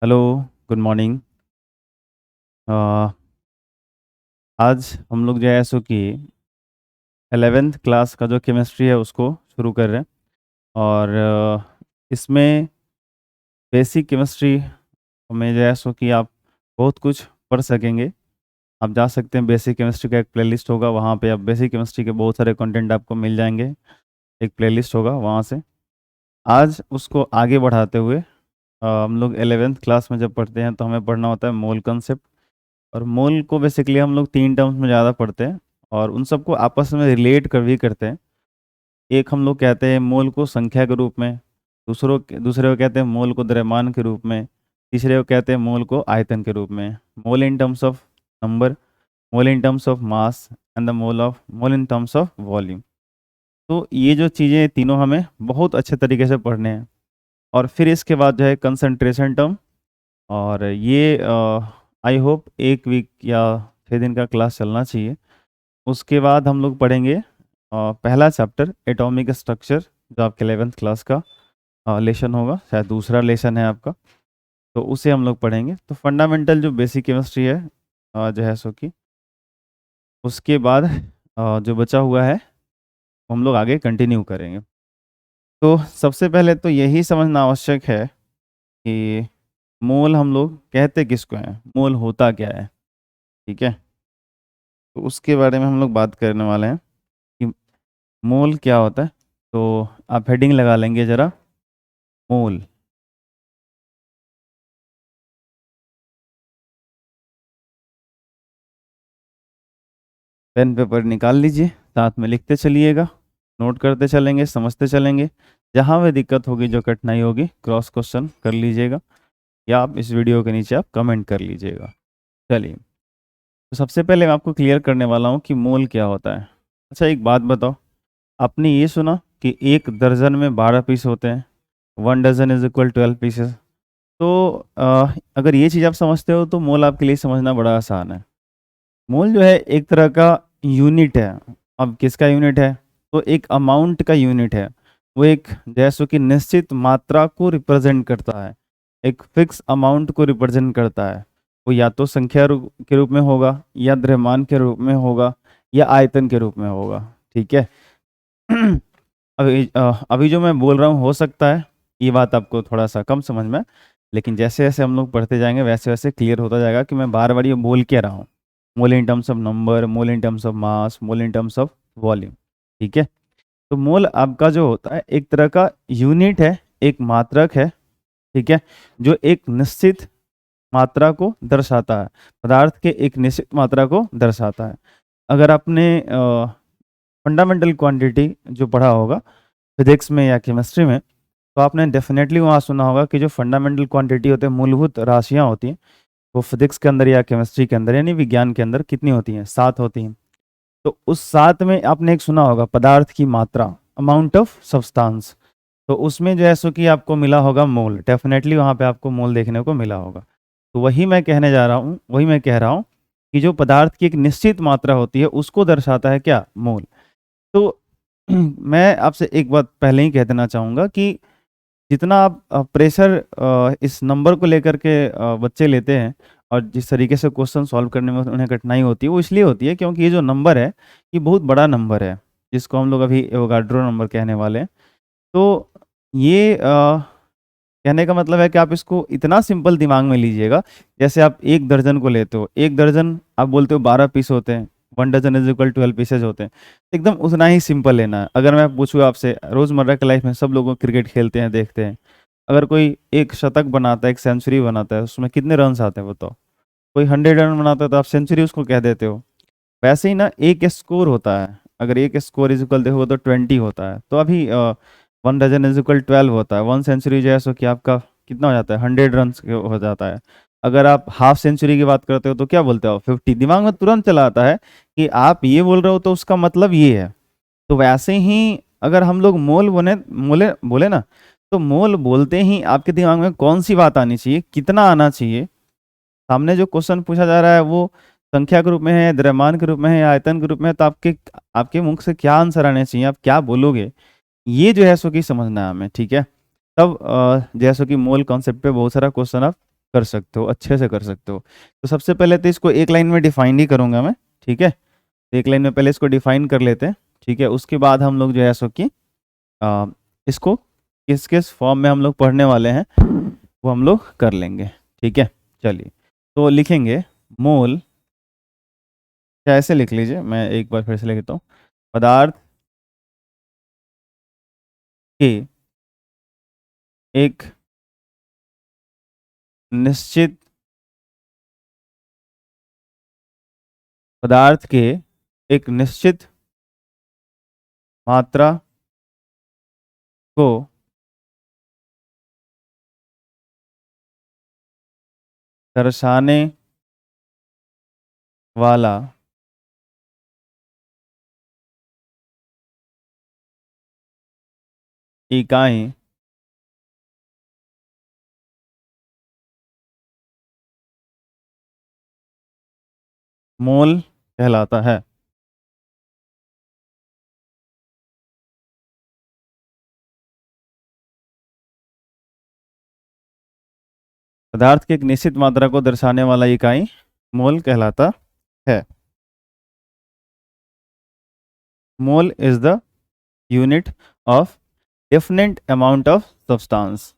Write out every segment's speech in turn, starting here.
Hello, good morning. आज हम लोग जो है सो कि 11th क्लास का जो केमिस्ट्री है उसको शुरू कर रहे हैं। और इसमें बेसिक केमिस्ट्री में जो है सो कि आप बहुत कुछ पढ़ सकेंगे। आप जा सकते हैं, बेसिक केमिस्ट्री का एक प्लेलिस्ट होगा, वहाँ पे आप बेसिक केमिस्ट्री के बहुत सारे कंटेंट आपको मिल जाएंगे। एक प्लेलिस्ट होगा वहाँ से। आज उसको आगे बढ़ाते हुए हम लोग 11th क्लास में जब पढ़ते हैं तो हमें पढ़ना होता है मोल कंसेप्ट। और मोल को बेसिकली हम लोग 3 टर्म्स में ज़्यादा पढ़ते हैं और उन सबको आपस में रिलेट कर भी करते हैं। एक हम लोग कहते हैं मोल को संख्या के रूप में, दूसरे को कहते हैं मोल को द्रव्यमान के रूप में, तीसरे को कहते हैं मोल को आयतन के रूप में। Mole in terms of number, mole in terms of mass and the mole in terms of volume. तो ये जो चीज़ें तीनों हमें बहुत अच्छे तरीके से पढ़ने हैं। और फिर इसके बाद जो है कंसंट्रेशन टर्म। और ये आई होप 1 वीक या 6 दिन का क्लास चलना चाहिए। उसके बाद हम लोग पढ़ेंगे पहला चैप्टर एटॉमिक स्ट्रक्चर, जो आपके 11th क्लास का लेसन होगा, शायद दूसरा लेसन है आपका। तो उसे हम लोग पढ़ेंगे। तो फंडामेंटल जो बेसिक केमिस्ट्री है जो है सो कि उसके बाद जो बचा हुआ है वो हम लोग आगे कंटिन्यू करेंगे। तो सबसे पहले तो यही समझना आवश्यक है कि मोल हम लोग कहते किसको हैं, मोल होता क्या है। ठीक है, तो उसके बारे में हम लोग बात करने वाले हैं कि मोल क्या होता है। तो आप हेडिंग लगा लेंगे ज़रा, मोल। पेन पेपर निकाल लीजिए, साथ में लिखते चलिएगा, नोट करते चलेंगे, समझते चलेंगे। जहाँ भी दिक्कत होगी, जो कठिनाई होगी, क्रॉस क्वेश्चन कर लीजिएगा या आप इस वीडियो के नीचे आप कमेंट कर लीजिएगा। चलिए, तो सबसे पहले मैं आपको क्लियर करने वाला हूँ कि मोल क्या होता है। अच्छा, एक बात बताओ, आपने ये सुना कि 1 दर्जन में 12 पीस होते हैं, 1 डजन इज इक्वल 12 पीसेस। तो अगर ये चीज़ आप समझते हो तो मोल आपके लिए समझना बड़ा आसान है। मोल जो है एक तरह का यूनिट है। अब किसका यूनिट है? तो एक अमाउंट का यूनिट है। वो एक जैसो कि निश्चित मात्रा को रिप्रेजेंट करता है, एक फिक्स अमाउंट को रिप्रेजेंट करता है। वो या तो संख्या के रूप में होगा, या द्रव्यमान के रूप में होगा, या आयतन के रूप में होगा। ठीक है। अभी जो मैं बोल रहा हूँ, हो सकता है ये बात आपको थोड़ा सा कम समझ में, लेकिन जैसे जैसे हम लोग पढ़ते जाएंगे वैसे वैसे क्लियर होता जाएगा कि मैं बार बार ये बोल क्या रहा हूँ। Mole in terms of number, mole in terms of mass, mole in terms of volume. ठीक है। तो मोल आपका जो होता है एक तरह का यूनिट है, एक मात्रक है। ठीक है, जो एक निश्चित मात्रा को दर्शाता है, पदार्थ के एक निश्चित मात्रा को दर्शाता है। अगर आपने फंडामेंटल क्वांटिटी जो पढ़ा होगा फिजिक्स में या केमिस्ट्री में, तो आपने डेफिनेटली वहाँ सुना होगा कि जो फंडामेंटल क्वांटिटी होते हैं, मूलभूत राशियाँ होती हैं, वो फिजिक्स के अंदर या केमिस्ट्री के अंदर यानी विज्ञान के अंदर कितनी होती हैं? 7 होती हैं। तो उस 7 में आपने एक सुना होगा पदार्थ की मात्रा, अमाउंट ऑफ सब्सटेंस। तो उसमें जो है सो कि आपको मिला होगा मोल, डेफिनेटली वहाँ पे आपको मोल देखने को मिला होगा। तो वही मैं कहने जा रहा हूँ, वही मैं कह रहा हूँ कि जो पदार्थ की एक निश्चित मात्रा होती है उसको दर्शाता है क्या? मोल। तो मैं आपसे एक बात पहले ही कह देना चाहूँगा कि जितना आप प्रेशर इस नंबर को लेकर के बच्चे लेते हैं और जिस तरीके से क्वेश्चन सॉल्व करने में उन्हें कठिनाई होती है, वो इसलिए होती है क्योंकि ये जो नंबर है ये बहुत बड़ा नंबर है, जिसको हम लोग अभी एवोगाड्रो नंबर कहने वाले हैं। तो ये कहने का मतलब है कि आप इसको इतना सिंपल दिमाग में लीजिएगा, जैसे आप 1 दर्जन को लेते हो, 1 दर्जन आप बोलते हो 12 पीस होते हैं, 1 डजन इज इक्वल 12 पीसेज होते हैं। एकदम उतना ही सिंपल लेना है। अगर मैं पूछूँ आपसे, रोज़मर्रा की लाइफ में सब लोग क्रिकेट खेलते हैं, देखते हैं, अगर कोई एक शतक बनाता है, एक सेंचुरी बनाता है, उसमें कितने रन आते हैं बताओ? कोई 100 रन बनाता है तो आप सेंचुरी उसको कह देते हो। वैसे ही ना एक स्कोर होता है, अगर एक स्कोर इज इक्वल देखो तो 20 होता है। तो अभी 1 डजन इज इक्वल 12 होता है। 1 सेंचुरी जो है सो कि आपका कितना हो जाता है? 100 रन हो जाता है। अगर आप हाफ सेंचुरी की बात करते हो तो क्या बोलते हो? 50। दिमाग में तुरंत चला आता है कि आप ये बोल रहे हो तो उसका मतलब ये है। तो वैसे ही अगर हम लोग मोल मोले बोले ना, तो मोल बोलते ही आपके दिमाग में कौन सी बात आनी चाहिए, कितना आना चाहिए? सामने जो क्वेश्चन पूछा जा रहा है वो संख्या के रूप में है, द्रव्यमान के रूप में है, या आयतन के रूप में है, तो आपके आपके मुख से क्या आंसर आने चाहिए, आप क्या बोलोगे, ये जो है सो कि समझना है हमें। ठीक है। तब जैसो कि मोल कॉन्सेप्ट पे बहुत सारा क्वेश्चन आप कर सकते हो, अच्छे से कर सकते हो। तो सबसे पहले तो इसको एक लाइन में डिफाइन ही करूंगा मैं, ठीक है। तो एक लाइन में पहले इसको डिफाइन कर लेते हैं, ठीक है। उसके बाद हम लोग जो है सो कि आ, इसको किस किस फॉर्म में हम लोग पढ़ने वाले हैं वो हम लोग कर लेंगे, ठीक है। चलिए, तो लिखेंगे मोल, या ऐसे लिख लीजिए, मैं एक बार फिर से लिख देता हूँ। पदार्थ के एक निश्चित पदार्थ के एक निश्चित मात्रा को दर्शाने वाला इकाई मोल कहलाता है। पदार्थ की एक निश्चित मात्रा को दर्शाने वाला इकाई मोल कहलाता है। Mole is the unit of definite amount of substance.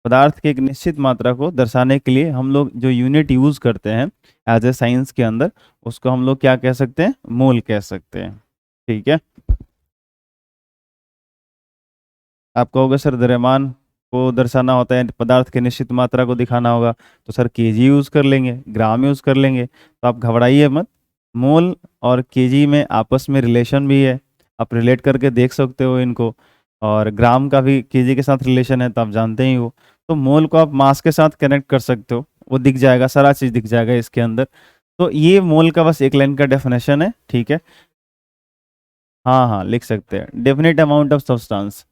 पदार्थ की एक निश्चित मात्रा को दर्शाने के लिए हम लोग जो यूनिट यूज करते हैं एज ए साइंस के अंदर, उसको हम लोग क्या कह सकते हैं? मोल कह सकते हैं, ठीक है। आप कहोगे सर द्रव्यमान को दर्शाना होता है, पदार्थ की निश्चित मात्रा को दिखाना होगा, तो सर केजी यूज कर लेंगे, ग्राम यूज कर लेंगे। तो आप घबराइए मत, मोल और केजी में आपस में रिलेशन भी है, आप रिलेट करके देख सकते हो इनको। और ग्राम का भी केजी के साथ रिलेशन है, तो आप जानते ही हो। तो मोल को आप मास के साथ कनेक्ट कर सकते हो, वो दिख जाएगा, सारा चीज़ दिख जाएगा इसके अंदर। तो ये मोल का बस एक लाइन का डेफिनेशन है, ठीक है। हाँ हाँ, लिख सकते हैं, डेफिनेट अमाउंट ऑफ सब्सटेंस,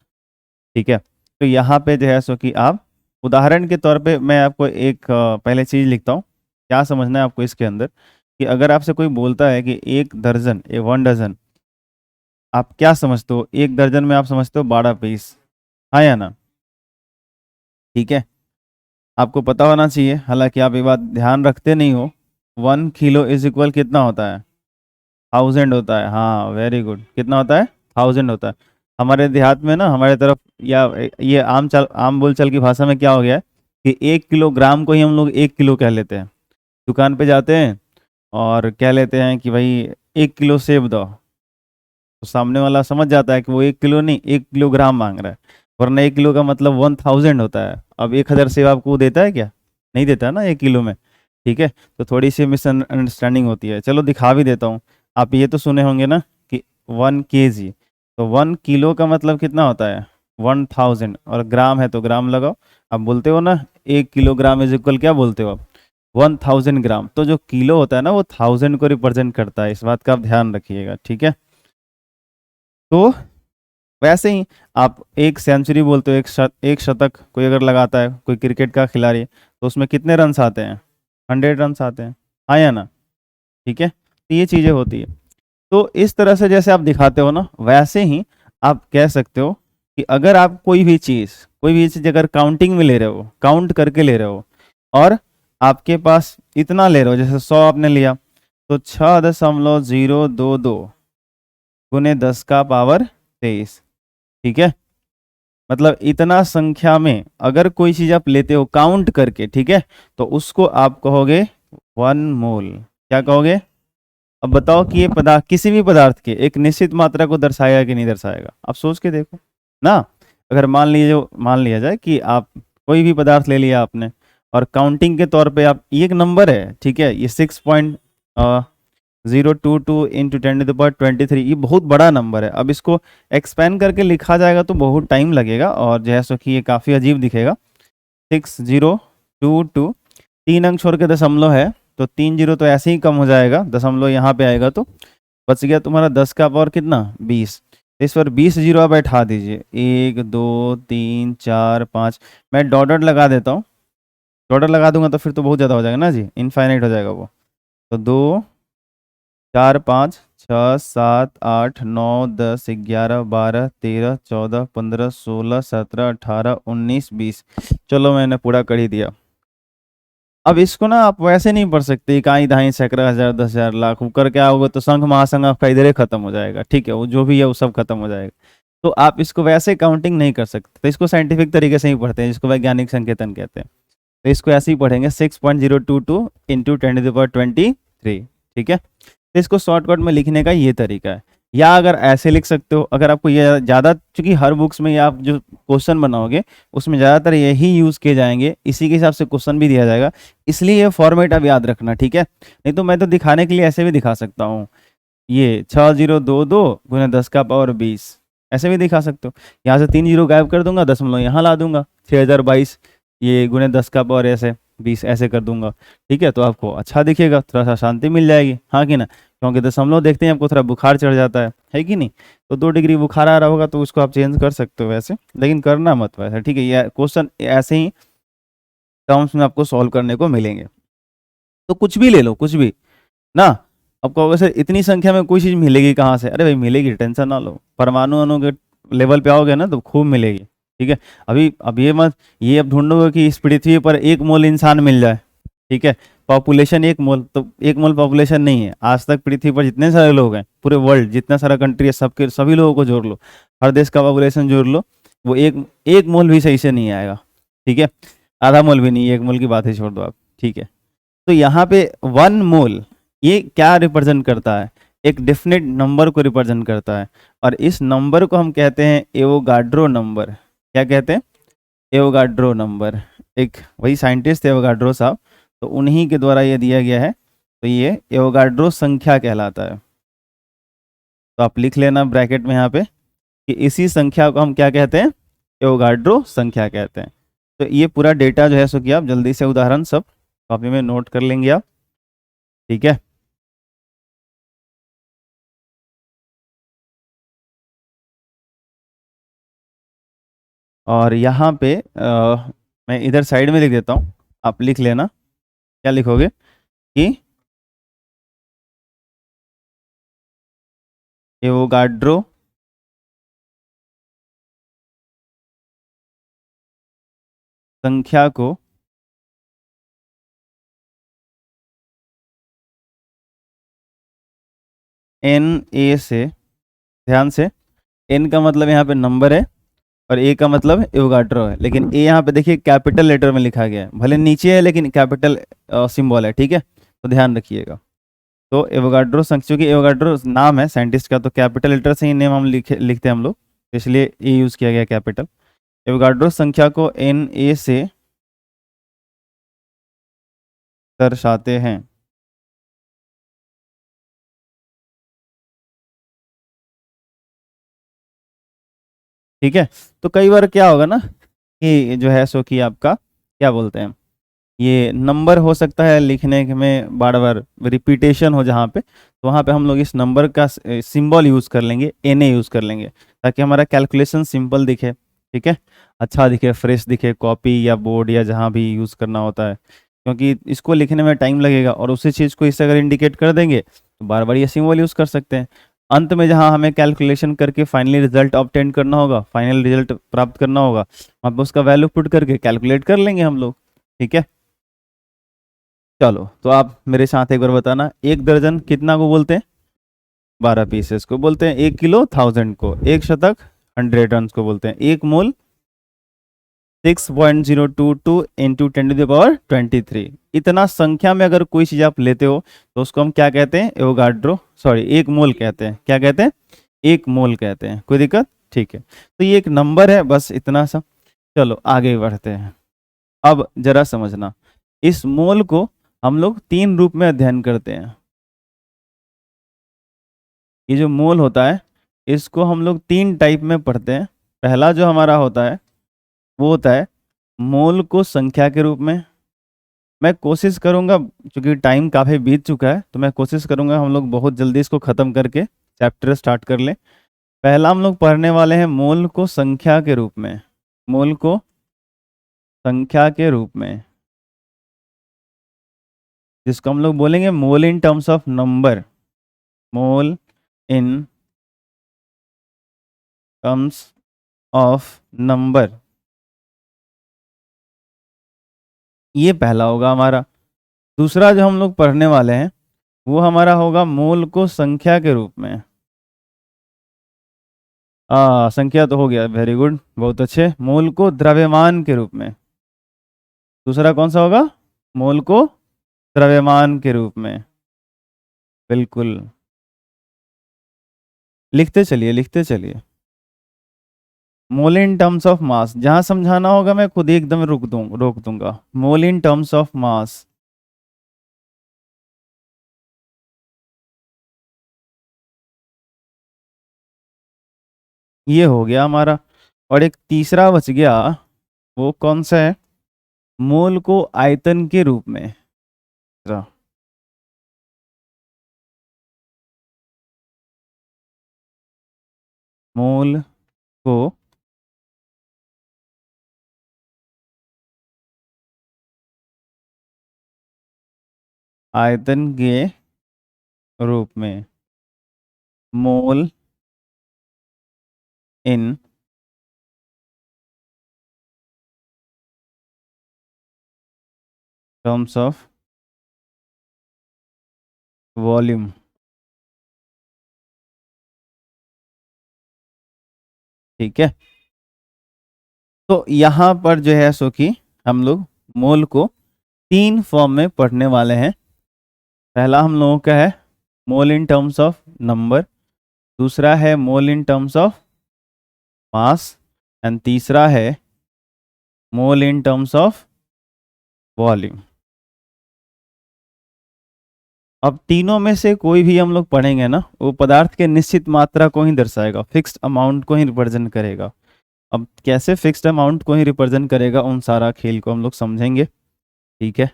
ठीक है। तो यहाँ पे जो है सो कि आप उदाहरण के तौर पे मैं आपको एक पहले चीज़ लिखता हूँ। क्या समझना है आपको इसके अंदर, कि अगर आपसे कोई बोलता है कि एक दर्जन, ए 1 डजन, आप क्या समझते हो? एक दर्जन में आप समझते हो 12 पीस, हाँ या ना? ठीक है, आपको पता होना चाहिए, हालांकि आप ये बात ध्यान रखते नहीं हो। 1 किलो इज इक्वल कितना होता है? 1000 होता है। हाँ, वेरी गुड, कितना होता है? 1000 होता है। हमारे देहात में ना, हमारे तरफ, या ये आम बोलचाल की भाषा में क्या हो गया है कि 1 किलोग्राम को ही हम लोग 1 किलो कह लेते हैं। दुकान पे जाते हैं और कह लेते हैं कि भाई 1 किलो सेब दो, तो सामने वाला समझ जाता है कि वो 1 किलो नहीं, 1 किलोग्राम मांग रहा है। वरना 1 किलो का मतलब 1000 होता है। अब 1000 सेब आपको वो देता है क्या? नहीं देता है ना 1 किलो में, ठीक है। तो थोड़ी सी मिसअंडरस्टैंडिंग होती है। चलो दिखा भी देता हूँ। आप ये तो सुने होंगे ना कि 1 kg, तो 1 किलो का मतलब कितना होता है? 1000, और ग्राम है तो ग्राम लगाओ। आप बोलते हो ना 1 किलोग्राम इज इक्वल, क्या बोलते हो आप? 1000 ग्राम। तो जो किलो होता है ना, वो 1000 को रिप्रेजेंट करता है, इस बात का आप ध्यान रखिएगा, ठीक है। तो वैसे ही आप एक सेंचुरी बोलते हो, एक शतक कोई अगर लगाता है, कोई क्रिकेट का खिलाड़ी, तो उसमें कितने रन्स आते हैं? 100 रन्स आते हैं, हाँ या ना? ठीक है, तो ये चीज़ें होती है। तो इस तरह से जैसे आप दिखाते हो ना, वैसे ही आप कह सकते हो कि अगर आप कोई भी चीज़ अगर काउंटिंग में ले रहे हो, काउंट करके ले रहे हो, और आपके पास इतना ले रहे हो, जैसे 100 आपने लिया, तो 6.022 गुने 10 का पावर 23, ठीक है। मतलब इतना संख्या में अगर कोई चीज आप लेते हो काउंट करके, ठीक है, तो उसको आप कहोगे 1 मोल। क्या कहोगे? अब बताओ कि ये पदार्थ, किसी भी पदार्थ के एक निश्चित मात्रा को दर्शाएगा कि नहीं दर्शाएगा? आप सोच के देखो ना। अगर मान लिया जाए कि आप कोई भी पदार्थ ले लिया आपने, और काउंटिंग के तौर पे आप, ये एक नंबर है, ठीक है, ये 6.022 इंटू 10⁻23, ये बहुत बड़ा नंबर है। अब इसको एक्सपेंड करके लिखा जाएगा तो बहुत टाइम लगेगा, और जैसा कि ये काफ़ी अजीब दिखेगा। 6022, 3 अंक छोड़ के दशमलव है, तो 3 जीरो तो ऐसे ही कम हो जाएगा, दशमलव यहाँ पे आएगा, तो बच गया तुम्हारा 10 का पावर कितना? 20। इस पर 20 जीरो आप बैठा दीजिए, 1 2 3 4 5। मैं डॉट डॉट लगा देता हूँ, डॉट लगा दूंगा तो फिर तो बहुत ज़्यादा हो जाएगा ना जी, इनफाइनाइट हो जाएगा वो। तो 2 4 5 6 7 8 9 10 11 12 13 14 15 16 17 18 19 20। चलो मैंने पूरा कर ही दिया। अब इसको ना आप वैसे नहीं पढ़ सकते, इकाई दहाई सैकड़ा हजार 10,000 लाख ऊपर क्या होगा, तो संघ महासंघ आपका इधर ही खत्म हो जाएगा, ठीक है, वो जो भी है वो सब खत्म हो जाएगा। तो आप इसको वैसे काउंटिंग नहीं कर सकते, तो इसको साइंटिफिक तरीके से ही पढ़ते हैं, जिसको वैज्ञानिक संकेतन कहते हैं। तो इसको ऐसे ही पढ़ेंगे 6.022 इंटू 10⁻23, ठीक है। तो इसको शॉर्टकट में लिखने का ये तरीका है, या अगर ऐसे लिख सकते हो, अगर आपको ये ज़्यादा, चूंकि हर बुक्स में ये आप जो क्वेश्चन बनाओगे उसमें ज़्यादातर यही यूज़ किए जाएंगे, इसी के हिसाब से क्वेश्चन भी दिया जाएगा, इसलिए ये फॉर्मेट अब याद रखना, ठीक है। नहीं तो मैं तो दिखाने के लिए ऐसे भी दिखा सकता हूँ, ये 6022 गुना 10⁻20 ऐसे भी दिखा सकते हो। यहाँ से 3 जीरो गायब कर दूंगा, दशमलव यहाँ ला दूंगा, 6022 ये गुने 10⁻, ऐसे 20 ऐसे कर दूंगा, ठीक है। तो आपको अच्छा दिखेगा, थोड़ा सा शांति मिल जाएगी, हाँ कि ना, क्योंकि दशमलव देखते हैं आपको थोड़ा बुखार चढ़ जाता है कि नहीं। तो 2 डिग्री बुखार आ रहा होगा तो उसको आप चेंज कर सकते हो वैसे, लेकिन करना मत वैसे, ठीक है। ये क्वेश्चन ऐसे ही टर्म्स में आपको सॉल्व करने को मिलेंगे। तो कुछ भी ले लो, कुछ भी ना, आपको वैसे इतनी संख्या में कोई चीज़ मिलेगी कहाँ से, अरे भाई मिलेगी, टेंशन ना लो, परमाणु अणु के लेवल पे आओगे ना तो खूब मिलेगी, ठीक है। अभी अब ये मत, ये अब ढूंढोगे कि इस पृथ्वी पर 1 मोल इंसान मिल जाए, ठीक है, पॉपुलेशन 1 मोल, तो 1 मोल पॉपुलेशन नहीं है। आज तक पृथ्वी पर जितने सारे लोग हैं, पूरे वर्ल्ड जितना सारा कंट्री है, सबके सभी लोगों को जोड़ लो, हर देश का पॉपुलेशन जोड़ लो, वो एक एक मोल भी सही से नहीं आएगा, ठीक है, आधा मोल भी नहीं, 1 मोल की बात ही छोड़ दो आप, ठीक है। तो यहाँ पे 1 मोल ये क्या रिप्रेजेंट करता है, एक डेफिनेट नंबर को रिप्रेजेंट करता है, और इस नंबर को हम कहते हैं एवोगाड्रो नंबर। क्या कहते हैं? Avogadro number. एक वही साइंटिस्ट थे एवोगाड्रो साहब, तो उन्हीं के द्वारा ये दिया गया है, तो ये एवोगाड्रो संख्या कहलाता है। तो आप लिख लेना ब्रैकेट में यहाँ पे कि इसी संख्या को हम क्या कहते हैं, एवोगाड्रो संख्या कहते हैं। तो ये पूरा डेटा जो है सो कि आप जल्दी से उदाहरण सब कॉपी में नोट कर लेंगे आप, ठीक है। और यहाँ पे मैं इधर साइड में लिख देता हूँ, आप लिख लेना। क्या लिखोगे कि एवोगाड्रो संख्या को एन ए से, ध्यान से, एन का मतलब यहाँ पे नंबर है और ए का मतलब एवोगाड्रो है, लेकिन ए यहाँ पे देखिए कैपिटल लेटर में लिखा गया है, भले नीचे है लेकिन कैपिटल सिंबल है, ठीक है, तो ध्यान रखिएगा। तो एवोगाड्रो संख्या, क्योंकि एवोगाड्रो नाम है साइंटिस्ट का, तो कैपिटल लेटर से ही नेम हम लिखते हैं हम लोग, इसलिए ए यूज़ किया गया कैपिटल। एवोगाड्रो संख्या को एन ए से दर्शाते हैं। ठीक है। तो कई बार क्या होगा ना कि जो है सो कि आपका क्या बोलते हैं, ये नंबर हो सकता है लिखने में बार बार रिपीटेशन हो जहाँ पे, तो वहाँ पे हम लोग इस नंबर का सिंबल यूज़ कर लेंगे, एन ए यूज़ कर लेंगे, ताकि हमारा कैलकुलेशन सिंपल दिखे, ठीक है, अच्छा दिखे, फ्रेश दिखे, कॉपी या बोर्ड या जहाँ भी यूज़ करना होता है, क्योंकि इसको लिखने में टाइम लगेगा, और उसी चीज़ को इससे अगर इंडिकेट कर देंगे तो बार बार ये सिंबल यूज़ कर सकते हैं। अंत में जहाँ हमें कैलकुलेशन करके फाइनली रिजल्ट ऑब्टेन करना होगा, फाइनल रिजल्ट प्राप्त करना होगा, वहाँ पे उसका वैल्यू पुट करके कैलकुलेट कर लेंगे हम लोग, ठीक है। चलो तो आप मेरे साथ एक बार बताना, 1 दर्जन कितना को बोलते हैं? 12 पीसेस को बोलते हैं। 1 किलो 1000 को, 1 शतक 100 रन को बोलते हैं। 1 मोल 6.022 इंटू 10⁻23। इतना संख्या में अगर कोई चीज़ आप लेते हो तो उसको हम क्या कहते हैं? एवोगाड्रो, सॉरी 1 मोल कहते हैं। क्या कहते हैं? 1 मोल कहते हैं। कोई दिक्कत? ठीक है, तो ये एक नंबर है, बस इतना सा। चलो आगे बढ़ते हैं। अब जरा समझना, इस मोल को हम लोग 3 रूप में अध्ययन करते हैं। ये जो मोल होता है इसको हम लोग 3 टाइप में पढ़ते हैं। पहला जो हमारा होता है वो होता है मोल को संख्या के रूप में। मैं कोशिश करूंगा, क्योंकि टाइम काफ़ी बीत चुका है, तो मैं कोशिश करूंगा हम लोग बहुत जल्दी इसको ख़त्म करके चैप्टर स्टार्ट कर लें। पहला हम लोग पढ़ने वाले हैं मोल को संख्या के रूप में। मोल को संख्या के रूप में, जिसको हम लोग बोलेंगे mole in terms of number. Mole in terms of number, ये पहला होगा हमारा। दूसरा जो हम लोग पढ़ने वाले हैं वो हमारा होगा मोल को संख्या के रूप में। संख्या तो हो गया, वेरी गुड, बहुत अच्छे। मोल को द्रव्यमान के रूप में। दूसरा कौन सा होगा? मोल को द्रव्यमान के रूप में। बिल्कुल, लिखते चलिए लिखते चलिए। मोल इन टर्म्स ऑफ मास, जहां समझाना होगा मैं खुद ही एकदम रोक दूंगा। मोल इन टर्म्स ऑफ मास। ये हो गया हमारा। और एक तीसरा बच गया, वो कौन सा है? मोल को आयतन के रूप में। जरा, मोल को आयतन के रूप में। Mole in terms of volume. ठीक है, तो यहाँ पर जो है सो कि हम लोग मोल को 3 फॉर्म में पढ़ने वाले हैं। पहला हम लोगों का है mole in terms of number, दूसरा है mole in terms of mass, and तीसरा है mole in terms of volume. अब तीनों में से कोई भी हम लोग पढ़ेंगे ना, वो पदार्थ के निश्चित मात्रा को ही दर्शाएगा, फिक्स्ड अमाउंट को ही रिप्रेजेंट करेगा। अब कैसे फिक्स्ड अमाउंट को ही रिप्रेजेंट करेगा, उन सारा खेल को हम लोग समझेंगे। ठीक है,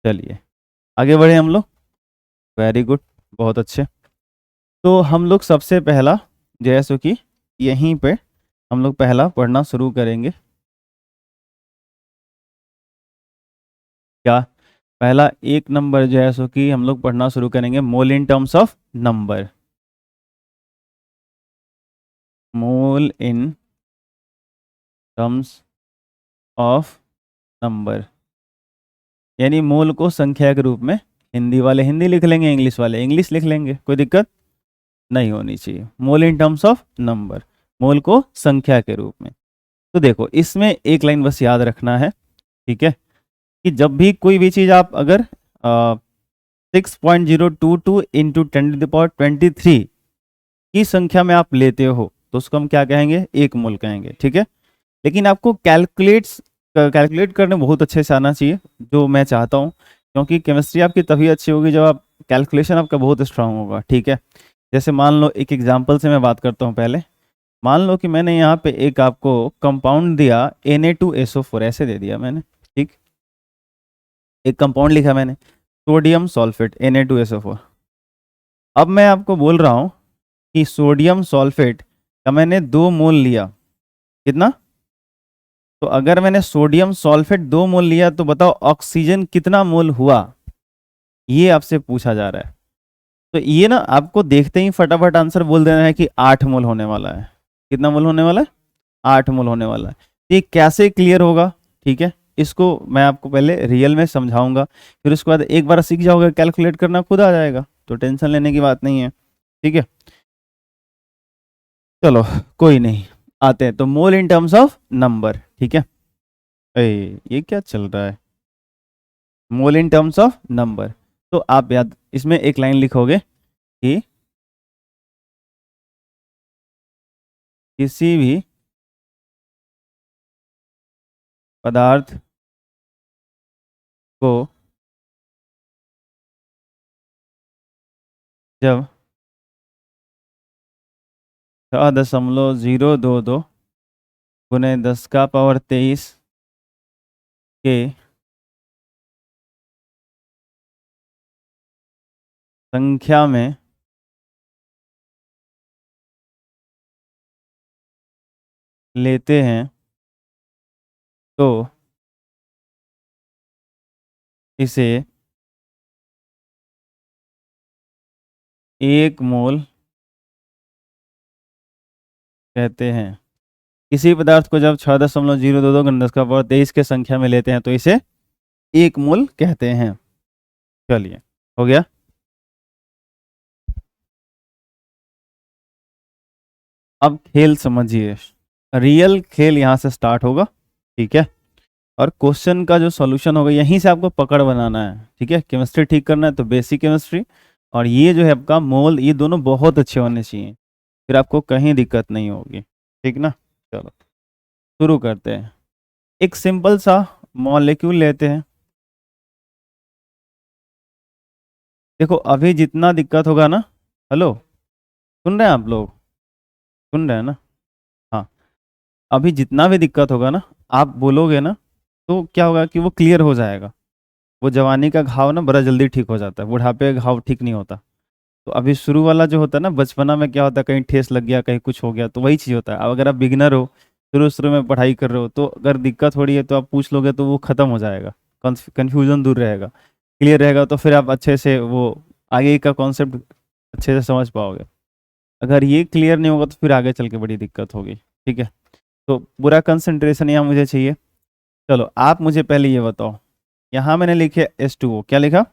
चलिए आगे बढ़े हम लोग। वेरी गुड, बहुत अच्छे। तो हम लोग सबसे पहला जैसे कि यहीं पे हम लोग पहला पढ़ना शुरू करेंगे। क्या? पहला 1 नंबर जो है सो कि हम लोग पढ़ना शुरू करेंगे mole in terms of number. Mole in terms of number, यानी मोल को संख्या के रूप में। हिंदी वाले हिंदी लिख लेंगे, इंग्लिश वाले इंग्लिश लिख लेंगे, कोई दिक्कत नहीं होनी चाहिए। मोल इन टर्म्स ऑफ नंबर, मोल को संख्या के रूप में। तो देखो इसमें एक लाइन बस याद रखना है, ठीक है, कि जब भी कोई भी चीज़ आप अगर 6.022 इंटू 10⁻23 की संख्या में आप लेते हो तो उसको हम क्या कहेंगे? एक मोल कहेंगे। ठीक है, लेकिन आपको कैलकुलेट करने बहुत अच्छे से आना चाहिए, जो मैं चाहता हूँ, क्योंकि केमिस्ट्री आपकी तभी अच्छी होगी जब आप कैलकुलेशन आपका बहुत स्ट्रांग होगा। ठीक है, जैसे मान लो एक एग्जांपल से मैं बात करता हूँ पहले। मान लो कि मैंने यहाँ पे एक आपको कंपाउंड दिया Na2SO4, ऐसे दे दिया मैंने। ठीक, एक कंपाउंड लिखा मैंने सोडियम सॉल्फेट Na2SO4। अब मैं आपको बोल रहा हूँ कि सोडियम सॉल्फेट का मैंने 2 मोल लिया। कितना? तो अगर मैंने सोडियम सॉल्फेट 2 मोल लिया तो बताओ ऑक्सीजन कितना मोल हुआ, ये आपसे पूछा जा रहा है। तो ये ना आपको देखते ही फटाफट आंसर बोल देना है कि 8 मोल होने वाला है। कितना मोल होने वाला है? 8 मोल होने वाला है। ये कैसे क्लियर होगा? ठीक है, इसको मैं आपको पहले रियल में समझाऊंगा, फिर उसके बाद एक बार सीख जाओगे कैलकुलेट करना खुद आ जाएगा, तो टेंशन लेने की बात नहीं है। ठीक है, चलो कोई नहीं, आते हैं तो मोल इन टर्म्स ऑफ नंबर। ठीक है, ये क्या चल रहा है? Mole in terms of number, तो आप याद इसमें एक लाइन लिखोगे कि किसी भी पदार्थ को जब 6.022 गुने 10⁻23 के संख्या में लेते हैं तो इसे 1 मोल कहते हैं। किसी पदार्थ को जब 6.022 गुने 10⁻23 के संख्या में लेते हैं तो इसे 1 मोल कहते हैं। चलिए, हो गया। अब खेल समझिए, रियल खेल यहाँ से स्टार्ट होगा, ठीक है। और क्वेश्चन का जो सॉल्यूशन होगा यहीं से आपको पकड़ बनाना है, ठीक है। केमिस्ट्री ठीक करना है तो बेसिक केमिस्ट्री, और ये जो है आपका मोल, ये दोनों बहुत अच्छे होने चाहिए, फिर आपको कहीं दिक्कत नहीं होगी, ठीक ना। चलो शुरू करते हैं। एक सिंपल सा मॉलिक्यूल लेते हैं। देखो अभी जितना दिक्कत होगा ना, हेलो, सुन रहे हैं आप लोग, सुन रहे हैं ना, हाँ, अभी जितना भी दिक्कत होगा ना, आप बोलोगे ना, तो क्या होगा कि वो क्लियर हो जाएगा। वो जवानी का घाव ना बड़ा जल्दी ठीक हो जाता है, बुढ़ापे का घाव ठीक नहीं होता। तो अभी शुरू वाला जो होता है ना, बचपना में क्या होता है, कहीं ठेस लग गया, कहीं कुछ हो गया, तो वही चीज़ होता है। अब अगर आप बिगिनर हो, शुरू शुरू में पढ़ाई कर रहे हो, तो अगर दिक्कत हो रही है तो आप पूछ लोगे तो वो ख़त्म हो जाएगा, कन्फ्यूज़न दूर रहेगा, क्लियर रहेगा, तो फिर आप अच्छे से वो आगे का कॉन्सेप्ट अच्छे से समझ पाओगे। अगर ये क्लियर नहीं होगा तो फिर आगे चल के बड़ी दिक्कत होगी, ठीक है। तो पूरा कंसंट्रेशन यहाँ मुझे चाहिए। चलो आप मुझे पहले ये बताओ, यहाँ मैंने लिखे H2O, क्या लिखा,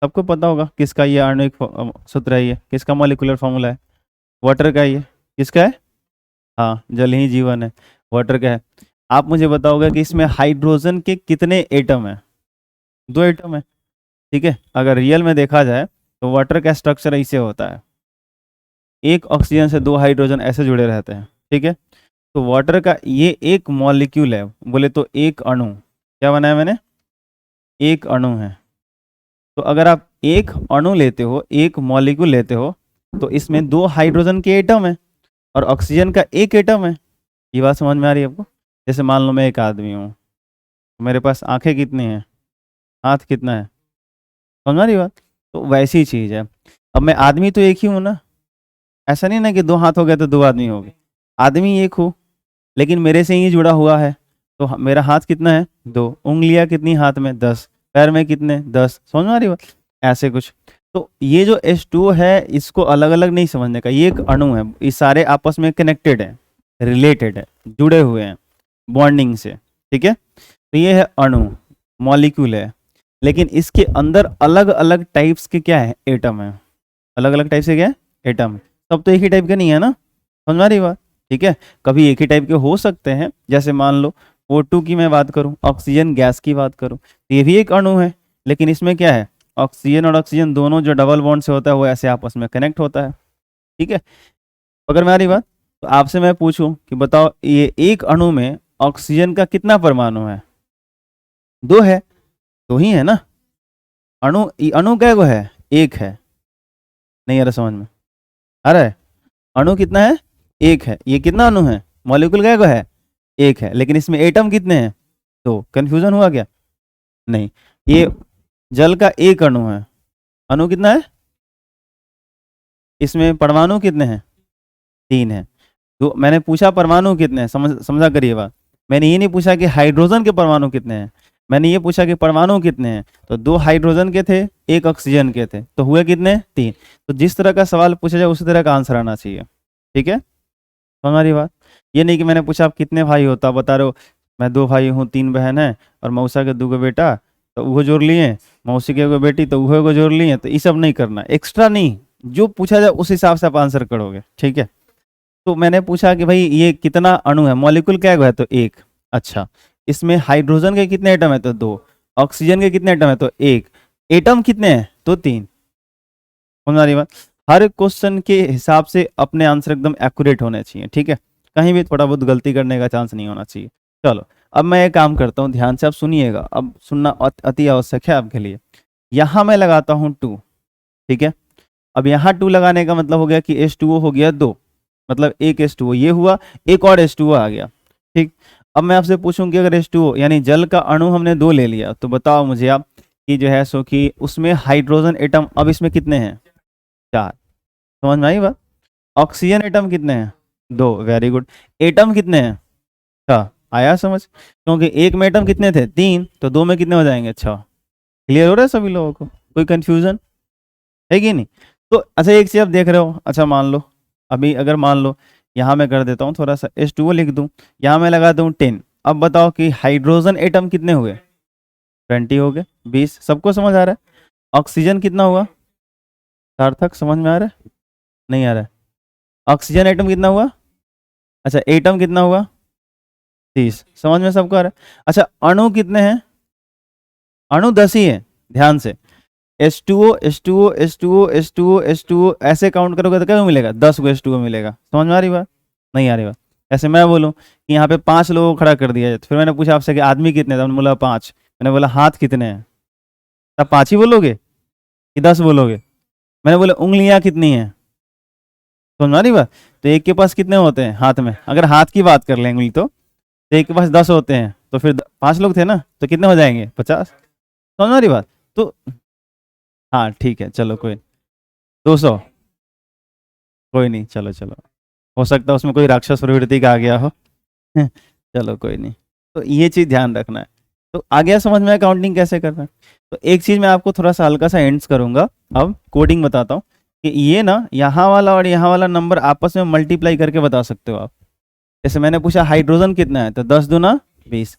सबको पता होगा किसका ये आणविक सूत्र है, ये किसका मॉलिक्यूलर फॉर्मूला है, वाटर का, ये किसका है, हाँ, जल ही जीवन है, वाटर का है। आप मुझे बताओगे कि इसमें हाइड्रोजन के कितने एटम है, 2 एटम है, ठीक है। अगर रियल में देखा जाए तो वाटर का स्ट्रक्चर ऐसे होता है, एक ऑक्सीजन से 2 हाइड्रोजन ऐसे जुड़े रहते हैं, ठीक है। तो वाटर का ये एक मॉलिक्यूल है, बोले तो एक अणु, क्या बनाया मैंने, एक अणु है। तो अगर आप एक अणु लेते हो, एक मॉलिक्यूल लेते हो, तो इसमें 2 हाइड्रोजन के एटम है और ऑक्सीजन का एक एटम है। ये बात समझ में आ रही है आपको। जैसे मान लो मैं एक आदमी हूँ, तो मेरे पास आंखें कितनी हैं, हाथ कितना है, समझ में आ रही बात। तो वैसी चीज़ है। अब मैं आदमी तो एक ही हूँ ना, ऐसा नहीं ना कि 2 हाथ हो गए तो 2 आदमी हो गए, आदमी एक हूँ, लेकिन मेरे से ही जुड़ा हुआ है। तो मेरा हाथ कितना है, 2 उंगलियां कितनी हाथ में, 10, पैर में कितने, 10, समझ में आ रही बात, ऐसे कुछ। तो ये जो H2O है, इसको अलग अलग नहीं समझने का, ये एक अणु है, ये सारे आपस में कनेक्टेड है, रिलेटेड है, जुड़े हुए हैं बॉन्डिंग से, ठीक है। तो ये है अणु, मॉलिक्यूल है, लेकिन इसके अंदर अलग अलग टाइप्स के क्या है, एटम है, अलग अलग टाइप से क्या है, एटम। सब तो एक ही टाइप का नहीं है ना, समझ में आ रही बात, ठीक है। कभी एक ही टाइप के हो सकते हैं, जैसे मान लो O2 की मैं बात करूं, ऑक्सीजन गैस की बात करूं, तो ये भी एक अणु है, लेकिन इसमें क्या है, ऑक्सीजन और ऑक्सीजन दोनों जो डबल बॉन्ड से होता है वो ऐसे आपस में कनेक्ट होता है, ठीक है। अगर मेरी बात, तो आपसे मैं पूछूं कि बताओ ये एक अणु में ऑक्सीजन का कितना परमाणु है, 2 है, 2 ही है ना। अणु, अणु क्या है, एक है, नहीं आ रहा समझ में, आ रहा है, अणु कितना है, एक है। ये कितना अणु है, मॉलिक्यूल क्या है, एक है, लेकिन इसमें एटम कितने हैं, 2। कंफ्यूजन हुआ क्या, नहीं। ये जल का एक अणु है, अणु कितना है, इसमें परमाणु कितने हैं, 3 है। तो मैंने पूछा परमाणु कितने हैं, समझा करिए बात। मैंने ये नहीं पूछा कि हाइड्रोजन के परमाणु कितने हैं, मैंने ये पूछा कि परमाणु कितने हैं। तो 2 हाइड्रोजन के थे, एक ऑक्सीजन के थे, तो हुए कितने, 3। तो जिस तरह का सवाल पूछा जाए उसी तरह का आंसर आना चाहिए, ठीक है। हमारी बात, ये नहीं कि मैंने पूछा आप कितने भाई हो, तो आप बता रहे हो मैं 2 भाई हूँ, 3 बहन है, और मौसा के 2 बेटा, तो वो जोड़ लिए, मौसी के एगो बेटी तो वो जोड़ लिए। तो ये सब नहीं करना, एक्स्ट्रा नहीं, जो पूछा जाए उस हिसाब से आप आंसर करोगे, ठीक है। तो मैंने पूछा कि भाई ये कितना अणु है, मॉलिक्यूल क्या है, तो एक, अच्छा, इसमें हाइड्रोजन के कितने एटम है, तो 2, ऑक्सीजन के कितने एटम है, तो 1, एटम कितने हैं, तो 3। समझ आ रही बात। हर क्वेश्चन के हिसाब से अपने आंसर एकदम एक्यूरेट होने चाहिए, ठीक है, कहीं भी थोड़ा बहुत गलती करने का चांस नहीं होना चाहिए। चलो अब मैं एक काम करता हूँ, ध्यान से आप सुनिएगा, अब सुनना अति आवश्यक है आपके लिए। यहाँ मैं लगाता हूँ 2, ठीक है। अब यहाँ 2 लगाने का मतलब हो गया कि H2O हो गया 2, मतलब एक H2O ये हुआ, एक और H2O आ गया, ठीक। अब मैं आपसे पूछूं कि अगर H2O यानी जल का अणु हमने 2 ले लिया, तो बताओ मुझे आप कि जो है सो कि उसमें हाइड्रोजन एटम अब इसमें कितने हैं, 4। समझ में आई बात। ऑक्सीजन एटम कितने हैं, 2, वेरी गुड। एटम कितने हैं, 6। आया समझ, क्योंकि एक में एटम कितने थे, 3, तो 2 में कितने हो जाएंगे, 6। क्लियर हो रहा है सभी लोगों को, कोई कंफ्यूजन है कि नहीं। तो अच्छा एक चीज आप देख रहे हो, अच्छा मान लो, अभी अगर मान लो यहाँ मैं कर देता हूँ थोड़ा सा, H2O लिख दूँ, यहाँ मैं लगा दूँ 10। अब बताओ कि हाइड्रोजन एटम कितने हुए, 20 हो गए, 20। सबको समझ आ रहा है। ऑक्सीजन कितना हुआ सार्थक, समझ में आ रहा है? नहीं आ रहा है? ऑक्सीजन एटम कितना हुआ? अच्छा एटम कितना हुआ? 30। समझ में सबको आ रहा है? अच्छा अणु कितने हैं? अणु 10 ही है, ध्यान से। H2O H2O H2O H2O H2O ऐसे काउंट करोगे तो क्या मिलेगा? 10 को H2O मिलेगा। समझ में आ रही बात? नहीं आ रही बात? ऐसे मैं बोलूं कि यहाँ पे 5 लोगों को खड़ा कर दिया जाए, तो फिर मैंने पूछा आपसे कि आदमी कितने? तो बोला 5। मैंने बोला हाथ कितने हैं? आप 5 ही बोलोगे कि 10 बोलोगे? मैंने बोला उंगलियां कितनी हैं? समझ में आ रही बात? तो एक के पास कितने होते हैं हाथ में? अगर हाथ की बात कर लें उंगली तो एक के पास 10 होते हैं, तो फिर 5 लोग थे ना, तो कितने हो जाएंगे? 50। समझ में आ रही बात? तो हाँ ठीक है, चलो कोई 200, कोई नहीं, चलो चलो, हो सकता है उसमें कोई राक्षस प्रवृत्ति का आ गया हो। चलो कोई नहीं। तो ये चीज़ ध्यान रखना है। तो आ गया समझ में काउंटिंग कैसे करना है? तो एक चीज़ मैं आपको थोड़ा सा हल्का सा एंड्स करूंगा, अब कोडिंग बताता हूँ कि ये ना यहाँ वाला और यहाँ वाला नंबर आपस में मल्टीप्लाई करके बता सकते हो आप। जैसे मैंने पूछा हाइड्रोजन कितना है, तो 10 दूना 20।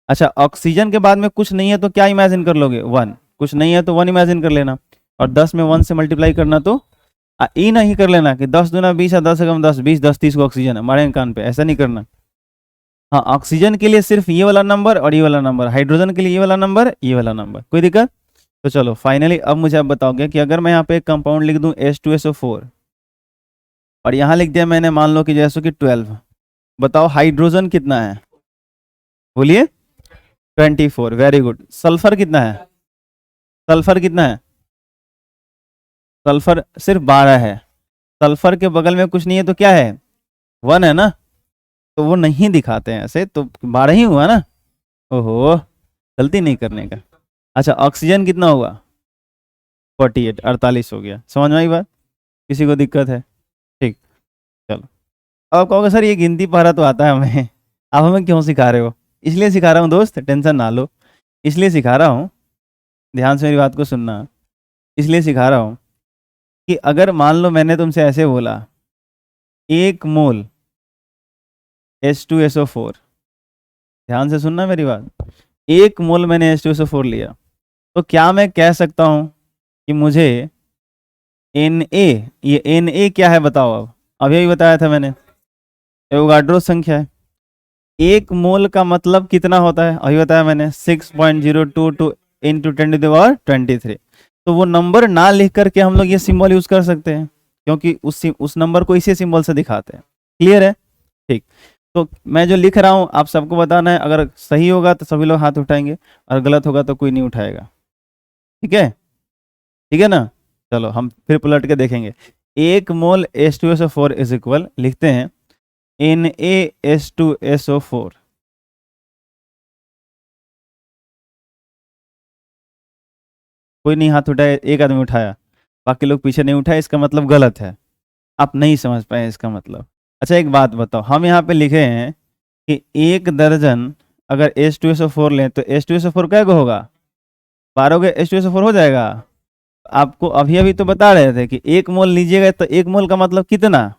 अच्छा ऑक्सीजन के बाद में कुछ नहीं है तो क्या इमेजिन कर लोगे? 1। कुछ नहीं है तो 1 इमेजिन कर लेना, और 10 में 1 से मल्टीप्लाई करना, तो ई नहीं कर लेना कि 10 दूना 20 या 10 से कम 10, 20 10 30 को ऑक्सीजन है, मारे कान पे, ऐसा नहीं करना। हाँ ऑक्सीजन के लिए सिर्फ ये वाला नंबर और ये वाला नंबर, हाइड्रोजन के लिए ये वाला नंबर ये वाला नंबर, कोई दिक्कत? तो चलो फाइनली अब मुझे आप बताओगे कि अगर मैं यहाँ पे एक कंपाउंड लिख दूं H2SO4 और यहाँ लिख दिया मैंने मान लो कि जैसे कि 12, बताओ हाइड्रोजन कितना है? बोलिए 24। Very good. सल्फर कितना है? सल्फर कितना है? सल्फर सिर्फ 12 है। सल्फर के बगल में कुछ नहीं है तो क्या है? 1 है ना, तो वो नहीं दिखाते हैं ऐसे, तो 12 ही हुआ ना। ओहो, गलती नहीं करने का। अच्छा ऑक्सीजन कितना हुआ? 48, 48 हो गया। समझ में आई बात? किसी को दिक्कत है? ठीक, चलो। अब आप कहोगे सर ये गिनती पढ़ा तो आता है हमें, आप हमें क्यों सिखा रहे हो? इसलिए सिखा रहा हूँ दोस्त, टेंशन ना लो, इसलिए सिखा रहा हूँ, ध्यान से मेरी बात को सुनना। इसलिए सिखा रहा हूँ कि अगर मान लो मैंने तुमसे ऐसे बोला 1 मोल H2SO4, ध्यान से सुनना मेरी बात, 1 मोल मैंने H2SO4 लिया, तो क्या मैं कह सकता हूँ कि मुझे Na, ये Na क्या है बताओ? अब अभी अभी बताया था मैंने, एवोगाड्रो संख्या है। 1 मोल का मतलब कितना होता है? अभी बताया मैंने 6.022 इंटू 10⁻23। तो वो नंबर ना लिख करके हम लोग ये सिंबल यूज कर सकते हैं, क्योंकि उस नंबर को इसी सिंबल से दिखाते हैं। क्लियर है? ठीक। तो मैं जो लिख रहा हूँ आप सबको बताना है, अगर सही होगा तो सभी लोग हाथ उठाएंगे, और गलत होगा तो कोई नहीं उठाएगा। ठीक है? ठीक है ना? चलो हम फिर पलट के देखेंगे। 1 मोल H2SO4 इज इक्वल, लिखते हैं NaH2SO4। कोई नहीं हाथ उठाया, एक आदमी उठाया, बाकी लोग पीछे नहीं उठाए, इसका मतलब गलत है। आप नहीं समझ पाए इसका मतलब। अच्छा एक बात बताओ, हम यहाँ पे लिखे हैं कि 1 दर्जन अगर H2SO4 लें तो H2SO4 क्या होगा? 12 के H2SO4 हो जाएगा। आपको अभी अभी तो बता रहे थे कि 1 मोल लीजिएगा तो 1 मोल का मतलब कितना?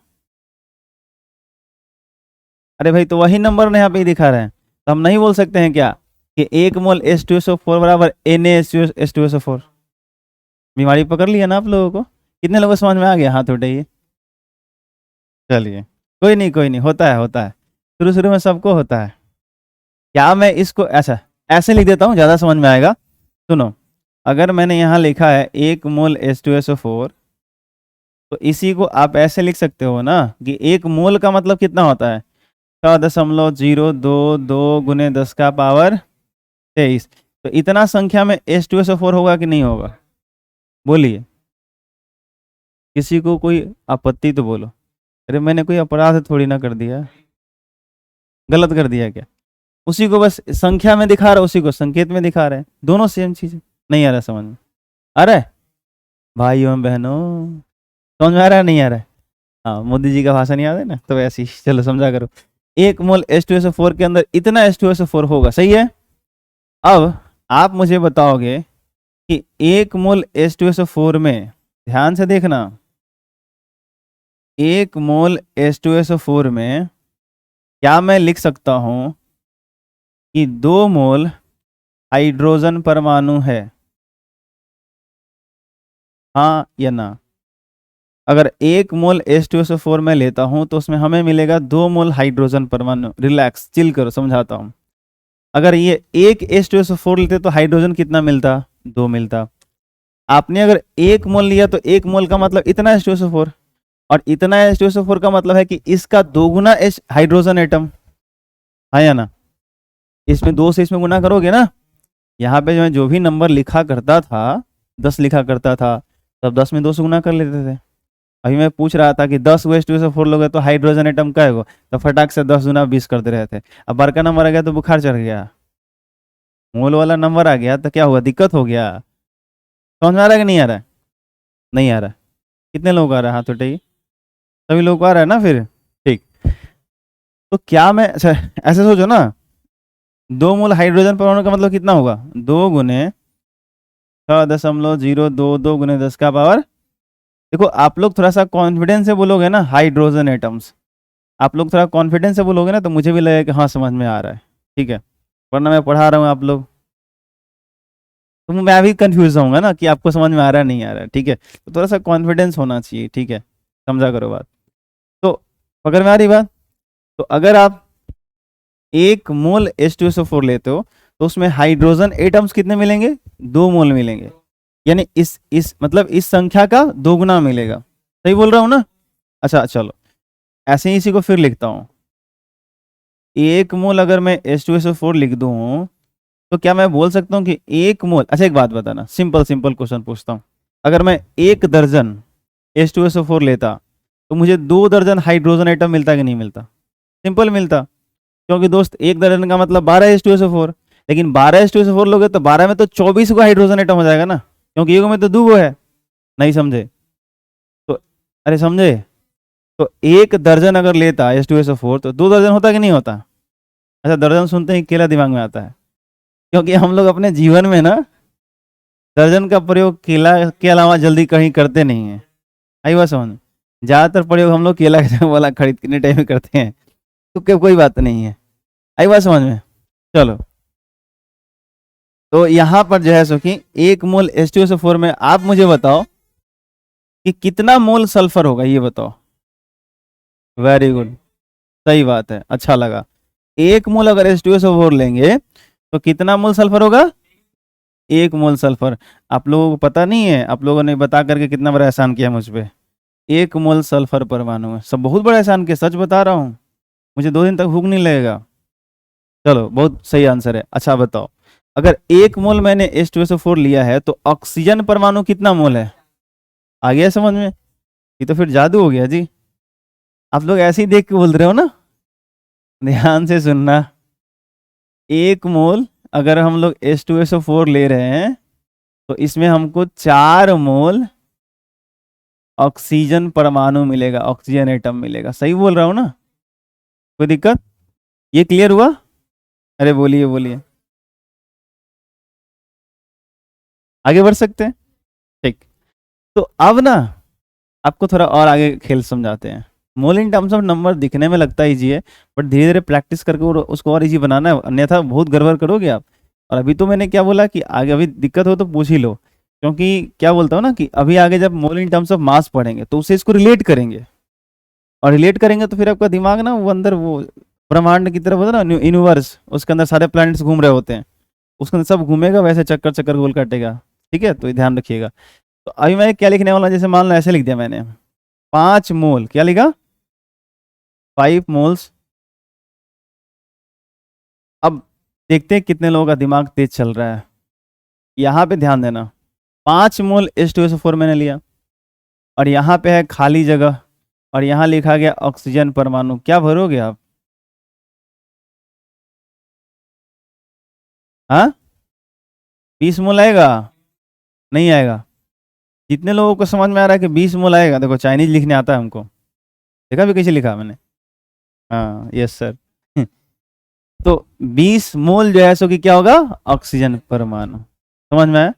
अरे भाई तो वही नंबर यहाँ पे ही दिखा रहे हैं, तो हम नहीं बोल सकते हैं क्या कि 1 मोल H2SO4 बराबर NaH2SO4? बीमारी पकड़ लिया ना आप लोगों को? कितने लोगों को समझ में आ गया? हाथ उठाइए। चलिए कोई नहीं, कोई नहीं, होता है होता है, शुरू शुरू में सबको होता है। क्या मैं इसको ऐसा ऐसे लिख देता हूँ, ज़्यादा समझ में आएगा? सुनो, अगर मैंने यहाँ लिखा है 1 मोल H2SO4, तो इसी को आप ऐसे लिख सकते हो ना कि 1 मोल का मतलब कितना होता है? 6.022 गुने 10⁻23। तो इतना संख्या में H2SO4 होगा कि नहीं होगा? बोलिए, किसी को कोई आपत्ति तो बोलो। अरे मैंने कोई अपराध थोड़ी ना कर दिया, गलत कर दिया क्या? उसी को बस संख्या में दिखा रहा है, उसी को संकेत में दिखा रहे हैं, दोनों सेम चीज है। नहीं आ रहा समझ में? आ रहा है भाइयों एवं बहनों? समझ में आ रहा है नहीं आ रहा है? हाँ मोदी जी का भाषण याद है ना, तो ऐसे ही चलो समझा करो। 1 मोल H2SO4 के अंदर इतना H2SO4 होगा, सही है? अब आप मुझे बताओगे कि 1 मोल H2SO4 में, ध्यान से देखना, 1 मोल H2SO4 में क्या मैं लिख सकता हूं कि 2 मोल हाइड्रोजन परमाणु है? हाँ या ना? अगर 1 मोल H2SO4 मैं लेता हूं तो उसमें हमें मिलेगा 2 मोल हाइड्रोजन परमाणु। रिलैक्स, चिल करो, समझाता हूं। अगर ये 1 H2SO4 लेते तो हाइड्रोजन कितना मिलता? 2 मिलता। आपने अगर 1 मोल लिया तो 1 मोल का मतलब इतना H2SO4, और इतना H2SO4 का मतलब है कि इसका दोगुना H हाइड्रोजन एटम, हाँ या ना? इसमें 2 से इसमें गुना करोगे ना। यहाँ पे मैं जो भी नंबर लिखा करता था, 10 लिखा करता था, तब 10 में 2 से गुना कर लेते थे। अभी मैं पूछ रहा था कि 10 H2SO4 लोगे तो हाइड्रोजन एटम का है, तो फटाक से 10 गुना 20 करते रहे थे। अब बार का नंबर आ गया तो बुखार चढ़ गया, मोल वाला नंबर आ गया तो क्या हुआ? दिक्कत हो गया। समझ में आ रहा है कि नहीं आ रहा है? नहीं आ रहा? कितने लोग आ रहा है? हाथ उठाइए। सभी लोग को आ रहा है ना? फिर ठीक। तो क्या मैं, अच्छा ऐसे सोचो ना, 2 मोल हाइड्रोजन परमाणु का मतलब कितना होगा? 2 गुने 6.022 गुने 10 का पावर। देखो आप लोग थोड़ा सा कॉन्फिडेंस से बोलोगे ना हाइड्रोजन एटम्स, आप लोग थोड़ा कॉन्फिडेंस से बोलोगे ना तो मुझे भी लगेगा कि हाँ समझ में आ रहा है, ठीक है। वरना मैं पढ़ा रहा हूँ आप लोग, तो मैं भी कंफ्यूज होऊंगा ना कि आपको समझ में आ रहा है नहीं आ रहा है, ठीक है। तो थोड़ा सा कॉन्फिडेंस होना चाहिए, ठीक है, समझा करो बात। तो पकड़ में आ रही बात? तो अगर आप 1 मोल H2SO4 लेते हो तो उसमें हाइड्रोजन एटम्स कितने मिलेंगे? 2 मोल मिलेंगे। यानी इस मतलब इस संख्या का दोगुना मिलेगा। सही बोल रहा हूँ ना? अच्छा चलो, ऐसे ही इसी को फिर लिखता हूँ। 1 मोल अगर मैं H2SO4 लिख दूँ तो क्या मैं बोल सकता हूँ कि 1 मोल, अच्छा एक बात बताना, सिंपल सिंपल क्वेश्चन पूछता हूँ। अगर मैं 1 दर्जन H2SO4 लेता तो मुझे 2 दर्जन हाइड्रोजन एटम मिलता कि नहीं मिलता? सिंपल मिलता, क्योंकि दोस्त 1 दर्जन का मतलब 12 H2SO4, लेकिन 12 H2SO4 लोगे तो 12 में तो 24 को हाइड्रोजन एटम हो जाएगा ना, क्योंकि एक में तो 2 है। नहीं समझे? तो अरे समझे, तो 1 दर्जन अगर लेता H2SO4 तो 2 दर्जन होता कि नहीं होता? अच्छा, दर्जन सुनते ही केला दिमाग में आता है, क्योंकि हम लोग अपने जीवन में ना दर्जन का प्रयोग केला के अलावा जल्दी कहीं करते नहीं है। आई बात समझ में? ज्यादातर प्रयोग हम लोग केला वाला खरीदने टाइम में करते हैं, तो कोई बात नहीं है। आई बात समझ में? चलो, तो यहाँ पर जो है सो कि 1 मोल H2SO4 में आप मुझे बताओ कि कितना मोल सल्फर होगा, ये बताओ। वेरी गुड, सही बात है, अच्छा लगा। 1 मोल अगर H2SO4 लेंगे तो कितना मोल सल्फर होगा? 1 मोल सल्फर। आप लोगों को पता नहीं है, आप लोगों ने बता करके कितना बड़ा एहसान किया मुझ पे। 1 मोल सल्फर परमाणु है, सब बहुत बड़ा एहसान किया, सच बता रहा हूँ। मुझे 2 दिन तक भूख नहीं लगेगा। चलो, बहुत सही आंसर है। अच्छा बताओ, अगर 1 मोल मैंने H2SO4 लिया है तो ऑक्सीजन परमाणु कितना मोल है? आ गया समझ में? ये तो फिर जादू हो गया जी। आप लोग ऐसे ही देख के बोल रहे हो ना, ध्यान से सुनना। 1 मोल अगर हम लोग H2SO4 ले रहे हैं तो इसमें हमको 4 मोल ऑक्सीजन परमाणु मिलेगा, ऑक्सीजन एटम मिलेगा। सही बोल रहा हूँ ना? कोई दिक्कत? ये क्लियर हुआ? अरे बोलिए बोलिए, आगे बढ़ सकते हैं? ठीक। तो अब ना आपको थोड़ा और आगे खेल समझाते हैं। मोल इन टर्म्स ऑफ नंबर दिखने में लगता है इजी है, बट धीरे धीरे प्रैक्टिस करके उसको और इजी बनाना है, अन्यथा बहुत गड़बड़ करोगे आप। और अभी तो मैंने क्या बोला कि आगे अभी दिक्कत हो तो पूछ ही लो, क्योंकि क्या बोलता हूँ ना कि अभी आगे जब मोल इन टर्म्स ऑफ मास पढ़ेंगे तो उससे इसको रिलेट करेंगे, और रिलेट करेंगे तो फिर आपका दिमाग ना वो अंदर वो ब्रह्मांड की तरफ होता है ना, यूनिवर्स, उसके अंदर सारे प्लैनेट्स घूम रहे होते हैं, उसके अंदर सब घूमेगा, वैसे चक्कर चक्कर गोल काटेगा। ठीक है, तो ये ध्यान रखिएगा। तो अभी मैं क्या लिखने वाला हूं, जैसे मान लो ऐसे लिख दिया मैंने, 5 मोल, क्या लिखा? 5 मोल्स। अब देखते हैं कितने लोगों का दिमाग तेज चल रहा है। यहाँ पे ध्यान देना, 5 मोल H2SO4 मैंने लिया, और यहाँ पे है खाली जगह, और यहाँ लिखा गया ऑक्सीजन परमाणु। क्या भरोगे आप? हाँ, 20 मोल आएगा? नहीं आएगा। जितने लोगों को समझ में आ रहा है कि 20 मोल आएगा, देखो चाइनीज लिखने आता है हमको, देखा भी कैसे लिखा मैंने? हाँ यस सर। तो 20 मोल जो है सो कि क्या होगा? ऑक्सीजन परमाणु। समझ में आया?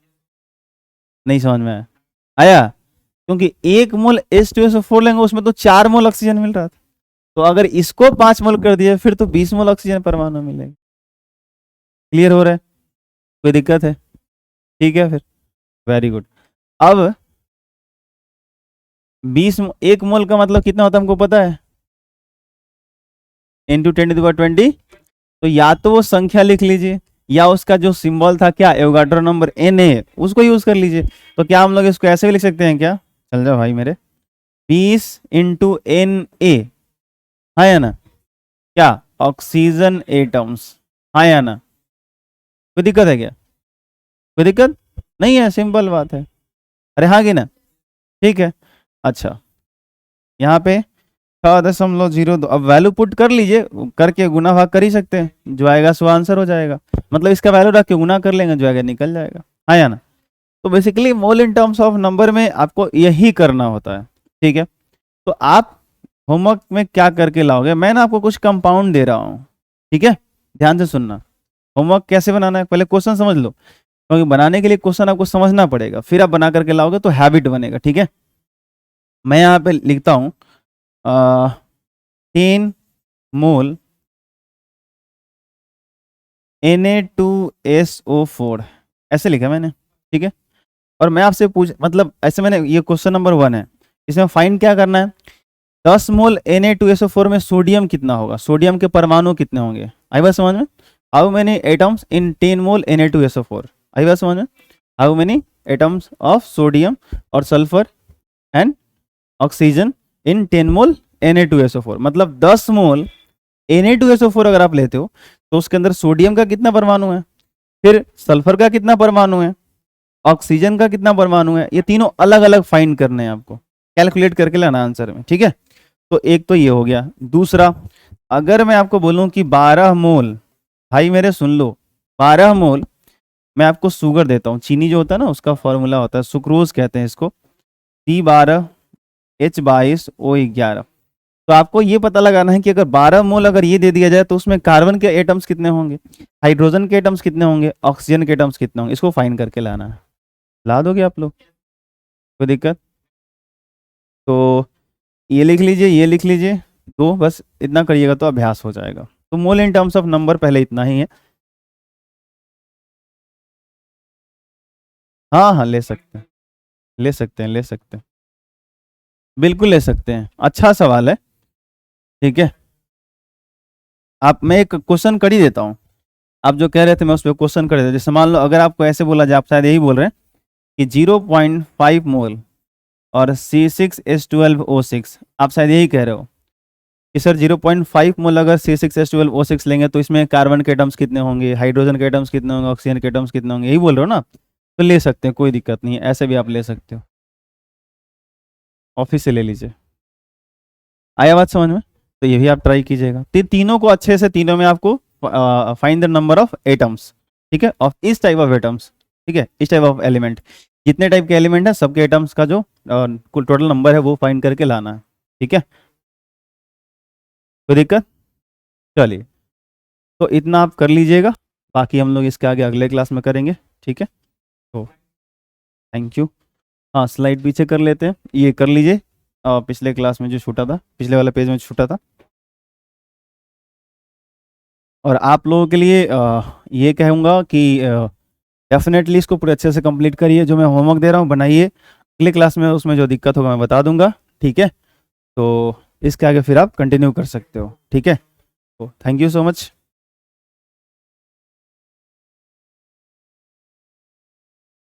नहीं समझ में आया? आया? क्योंकि 1 मोल H2SO4 लेंगे उसमें तो 4 मोल ऑक्सीजन मिल रहा था, तो अगर इसको 5 मोल कर दिया फिर तो 20 मोल ऑक्सीजन परमाणु मिलेगा। क्लियर हो रहा है? कोई दिक्कत है? ठीक है फिर, वेरी गुड। अब एक मोल का मतलब कितना होता है हमको पता है, इंटू 10⁻20। तो या तो वो संख्या लिख लीजिए या उसका जो सिंबल था क्या, एवोगाड्रो नंबर Na, उसको यूज कर लीजिए। तो क्या हम लोग इसको ऐसे भी लिख सकते हैं क्या, चल जाओ भाई मेरे, 20 इंटू Na, हाँ या ना, क्या ऑक्सीजन एटम्स, हाँ या ना, कोई दिक्कत है क्या, कोई दिक्कत नहीं है, सिंपल बात है, अरे हाँ कि ना, ठीक है। अच्छा, यहाँ पे 6.02, अब वैल्यू पुट कर लीजिए, करके गुना भाग कर ही सकते हैं, जो आएगा सो आंसर हो जाएगा, मतलब इसका वैल्यू रख के गुना कर लेंगे, जो आएगा निकल जाएगा, हाँ या ना। तो basically mole in terms of number में आपको यही करना होता है, ठीक है। तो आप होमवर्क में क्या करके लाओगे, मैं ना आपको कुछ कंपाउंड दे रहा हूँ, ठीक है, ध्यान से सुनना। होमवर्क कैसे बनाना है, पहले क्वेश्चन समझ लो, क्योंकि बनाने के लिए क्वेश्चन आपको समझना पड़ेगा, फिर आप बना करके लाओगे तो हैबिट बनेगा, ठीक है। मैं यहाँ पे लिखता हूँ 10 मोल Na2SO4, ऐसे लिखा मैंने, ठीक है। और मैं आपसे पूछ, मतलब ऐसे मैंने, ये क्वेश्चन नंबर 1 है, इसमें फाइंड क्या करना है, 10 मोल Na2SO4 में सोडियम कितना होगा, सोडियम के परमाणु कितने होंगे, आई बात समझ में, how many atoms in 10 mole Na2SO4, आई बात समझ में, how many atoms of sodium और sulphur and oxygen in 10 mole Na2SO4, मतलब 10 मोल Na2SO4 अगर आप लेते हो तो उसके अंदर सोडियम का कितना परमाणु है, फिर सल्फर का कितना परमाणु है, ऑक्सीजन का कितना परमाणु है, ये तीनों अलग अलग फाइंड करने हैं आपको, कैलकुलेट करके लाना आंसर में, ठीक है। तो एक तो ये हो गया। दूसरा, अगर मैं आपको बोलूं कि 12 मोल, भाई मेरे सुन लो, 12 मोल मैं आपको शुगर देता हूँ, चीनी जो होता है ना उसका फॉर्मूला होता है सुक्रोज कहते हैं इसको, C12H22O11। तो आपको ये पता लगाना है कि अगर 12 मोल अगर ये दे दिया जाए तो उसमें कार्बन के एटम्स कितने होंगे, हाइड्रोजन के एटम्स कितने होंगे, ऑक्सीजन के एटम्स कितने होंगे, इसको फाइंड करके लाना है। ला दोगे आप लोग, कोई दिक्कत, तो ये लिख लीजिए, ये लिख लीजिए, तो बस इतना करिएगा तो अभ्यास हो जाएगा। तो मोल इन टर्म्स ऑफ नंबर पहले इतना ही है। हाँ हाँ, ले सकते हैं, ले सकते हैं, ले सकते हैं, बिल्कुल ले सकते हैं, अच्छा सवाल है, ठीक है। आप, मैं एक क्वेश्चन कर ही देता हूँ, आप जो कह रहे थे मैं उस पर क्वेश्चन कर देता, जैसे मान लो अगर आपको ऐसे बोला जाए, आप शायद यही बोल रहे हैं कि 0.5 मोल और C6H12O6, आप शायद यही कह रहे हो कि सर 0.5 मोल अगर C6H12O6 लेंगे तो इसमें कार्बन के एटम्स कितने होंगे, हाइड्रोजन के एटम्स कितने होंगे, ऑक्सीजन के एटम्स कितने होंगे, यही बोल रहे हो ना, तो ले सकते हैं, कोई दिक्कत नहीं है, ऐसे भी आप ले सकते हो, ऑफिस से ले लीजिए, आया बात समझ में। तो ये भी आप ट्राई कीजिएगा, तीनों को अच्छे से, तीनों में आपको find the number of atoms, ठीक है, ऑफ इस टाइप ऑफ एटम्स, ठीक है, इस टाइप ऑफ एलिमेंट, जितने टाइप के एलिमेंट है सबके एटम्स का जो कुल टोटल नंबर है वो फाइंड करके लाना है, ठीक है, कोई दिक्कत, चलिए, तो इतना आप कर लीजिएगा, बाकी हम लोग इसके आगे अगले क्लास में करेंगे, ठीक है। तो थैंक यू। हाँ, स्लाइड पीछे कर लेते हैं, ये कर लीजिए, पिछले क्लास में जो छूटा था, पिछले वाले पेज में छूटा था। और आप लोगों के लिए ये कहूँगा कि डेफिनेटली इसको पूरे अच्छे से कंप्लीट करिए, जो मैं होमवर्क दे रहा हूँ बनाइए, अगले क्लास में उसमें जो दिक्कत होगा मैं बता दूंगा, ठीक है। तो इसके आगे फिर आप कंटिन्यू कर सकते हो, ठीक है। तो थैंक यू सो मच।